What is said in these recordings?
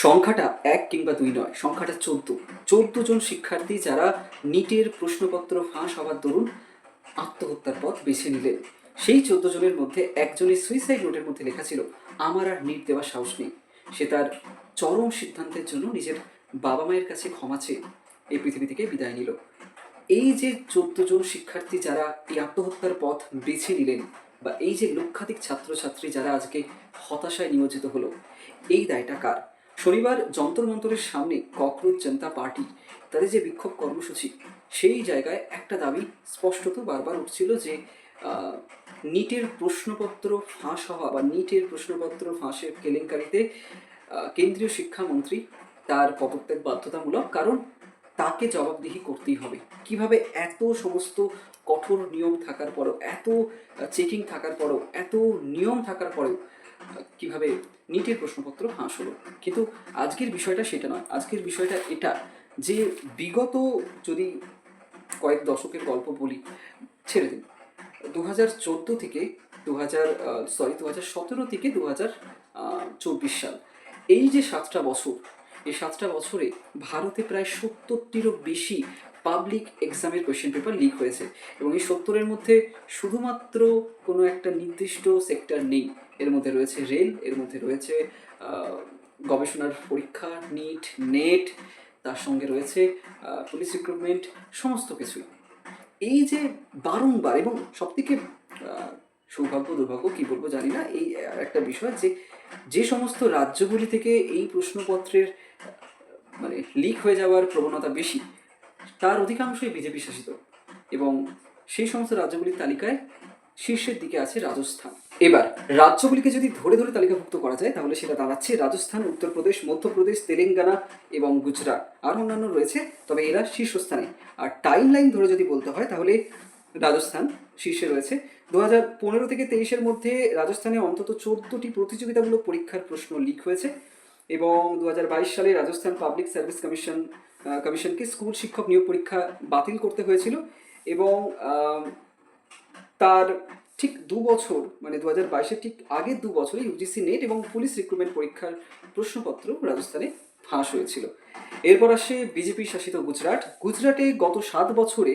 সংখ্যাটা ১ কিংবা ২ নয়, সংখ্যাটা ১৪ জন শিক্ষার্থী যারা নিটের প্রশ্নপত্র ফাঁস হওয়ার দরুন আত্মহত্যার পথ বেছে নিলেন। সেই ১৪ জনের মধ্যে একজনের সুইসাইড নোটের মধ্যে লেখা ছিল, আমার আর নিট দেওয়ার সাহস নেই। সে তার চরম সিদ্ধান্তের জন্য নিজের বাবা মায়ের কাছে ক্ষমা চেয়ে এই পৃথিবী থেকে বিদায় নিল। এই যে ১৪ জন শিক্ষার্থী যারা এই আত্মহত্যার পথ বেছে নিলেন, বা এই যে লক্ষাধিক ছাত্রছাত্রী যারা আজকে হতাশায় নিয়োজিত হলো, এই দায়টা কার? শনিবার যন্তর মন্তরের সামনে ককরোচ জনতা পার্টি তাদের যে বিক্ষোভ কর্মসূচি, সেই জায়গায় একটা দাবি স্পষ্টত বারবার উঠছিল যে নিটের প্রশ্নপত্র ফাঁস হওয়া বা নিটের প্রশ্নপত্র ফাঁসের কেলেঙ্কারিতে কেন্দ্রীয় শিক্ষামন্ত্রী তার পদত্যাগ বাধ্যতামূলক, কারণ তাকে জবাবদিহি করতেই হবে। কিভাবে এত সমস্ত কঠোর নিয়ম থাকার পরেও, এত চেকিং থাকার পরেও, এত নিয়ম থাকার পরেও কিভাবে নিটের প্রশ্নপত্র ফাঁস হলো। কিন্তু আজকের বিষয়টা সেটা নয়, আজকের বিষয়টা এটা যে বিগত যদি কয়েক দশকের গল্প বলি, ছেড়ে দিন, 2014 থেকে 2017 থেকে 2024 সাল, এই যে 7টা বছর, এই 7টা বছরে ভারতে প্রায় 70টিরও বেশি পাবলিক এক্সামের কোয়েশ্চেন পেপার লিক হয়েছে। এবং এই 70-এর মধ্যে শুধুমাত্র কোনো একটা নির্দিষ্ট সেক্টর নেই। এর মধ্যে রয়েছে রেল, এর মধ্যে রয়েছে গবেষণার পরীক্ষা, নিট, নেট, তার সঙ্গে রয়েছে পুলিশ রিক্রুটমেন্ট, সমস্ত কিছুই। এই যে বারংবার, এবং সবথেকে সৌভাগ্য দুর্ভাগ্য কী বলবো জানি না, এই একটা বিষয় যে যে সমস্ত রাজ্যগুলি থেকে এই প্রশ্নপত্রের মানে লিক হয়ে যাওয়ার প্রবণতা বেশি, তার অধিকাংশই বিজেপি শাসিত। এবং সেই সমস্ত রাজ্যগুলির তালিকায় শীর্ষের দিকে আছে রাজস্থান। এবার রাজ্যগুলিকে যদি ধরে ধরে তালিকাভুক্ত করা যায়, তাহলে সেটা দাঁড়াচ্ছে রাজস্থান, উত্তরপ্রদেশ, মধ্যপ্রদেশ, তেলেঙ্গানা এবং গুজরাট। আর অন্যান্য রয়েছে, তবে এরা শীর্ষস্থানে। আর টাইম লাইন ধরে যদি বলতে হয়, তাহলে রাজস্থান শীর্ষে রয়েছে। 2015 থেকে 23-এর মধ্যে রাজস্থানে অন্তত 14টি প্রতিযোগিতামূলক পরীক্ষার প্রশ্ন লিক হয়েছে। এবং 2022 সালে রাজস্থান পাবলিক সার্ভিস কমিশনকে স্কুল শিক্ষক নিয়োগ পরীক্ষা বাতিল করতে হয়েছিল। এবং তার ঠিক 2 বছর, মানে 2022-এর ঠিক আগের 2 বছরে ইউজিসি নেট এবং পুলিশ রিক্রুটমেন্ট পরীক্ষার প্রশ্নপত্র রাজস্থানে ফাঁস হয়েছিল। এরপর আসে বিজেপি শাসিত গুজরাটে গত 7 বছরে,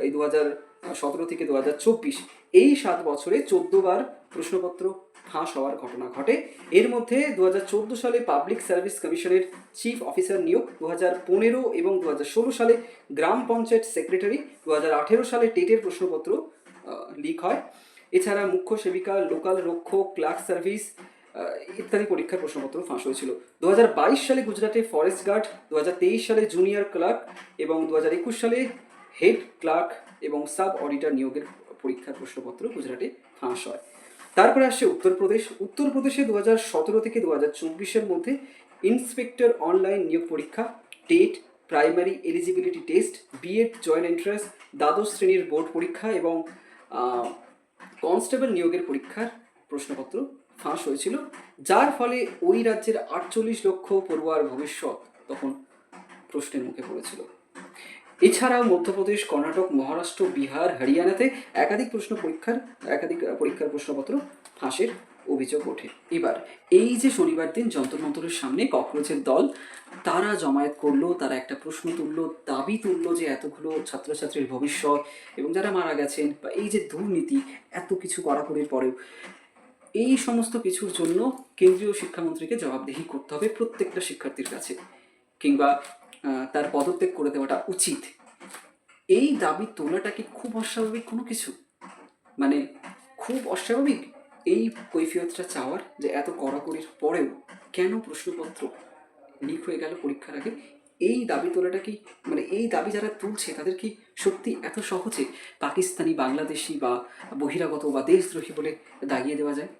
এই 2017 থেকে 2024, এই 7 বছরে 14 বার প্রশ্নপত্র ফাঁস হওয়ার ঘটনা ঘটে। এর মধ্যে 2014 সালে পাবলিক সার্ভিস কমিশনের চিফ অফিসার নিয়োগ, 2015 এবং 2016 সালে গ্রাম পঞ্চায়েত সেক্রেটারি, 2018 সালে টেটের প্রশ্নপত্র লিক হয়। এছাড়া মুখ্য সেবিকা, লোকাল রক্ষক, ক্লার্ক সার্ভিস ইত্যাদি পরীক্ষার প্রশ্নপত্র ফাঁস হয়েছিল। 2022 সালে গুজরাটে ফরেস্ট গার্ড, 2023 সালে জুনিয়র ক্লার্ক এবং 2021 সালে হেড ক্লার্ক এবং সাব অডিটর নিয়োগের পরীক্ষার প্রশ্নপত্র গুজরাটে ফাঁস হয়। তারপরে আসছে উত্তরপ্রদেশে 2017 থেকে 2024-এর মধ্যে ইন্সপেক্টর অনলাইন নিয়োগ পরীক্ষা, TET, primary eligibility test, BEd joint entrance, দ্বাদশ শ্রেণীর বোর্ড পরীক্ষা এবং কনস্টেবল নিয়োগের পরীক্ষার প্রশ্নপত্র ফাঁস হয়েছিল, যার ফলে ওই রাজ্যের 48 লক্ষ পড়ুয়ার ভবিষ্যৎ তখন প্রশ্নের মুখে পড়েছিল। এছাড়াও মধ্যপ্রদেশ, কর্ণাটক, মহারাষ্ট্র, বিহার, হরিয়ানাতে একাধিক পরীক্ষার প্রশ্নপত্র ফাঁসের অভিযোগ ওঠে। এবার এই যে শনিবার দিন যন্তর মন্তরের সামনে ককরোচের দল তারা জমায়েত করলো, তারা একটা প্রশ্ন তুললো, দাবি তুললো যে এতগুলো ছাত্রছাত্রীর ভবিষ্যৎ এবং যারা মারা গেছেন, বা এই যে দুর্নীতি, এত কিছু কড়াকড়ির পরেও এই সমস্ত কিছুর জন্য কেন্দ্রীয় শিক্ষামন্ত্রীকে জবাবদিহি করতে হবে প্রত্যেকটা শিক্ষার্থীর কাছে, কিংবা তার পদত্যাগ করে দেওয়াটা উচিত। এই দাবি তোলাটা কি খুব অস্বাভাবিক কোনো কিছু? মানে খুব অস্বাভাবিক এই কৈফিয়তটা চাওয়ার, যে এত কড়াকড়ির পরেও কেন প্রশ্নপত্র লিক হয়ে গেল পরীক্ষার আগে? এই দাবি তোলাটা কি, মানে এই দাবি যারা তুলছে তাদের কি সত্যি এত সহজে পাকিস্তানি, বাংলাদেশি বা বহিরাগত বা দেশদ্রোহী বলে দাগিয়ে দেওয়া যায়?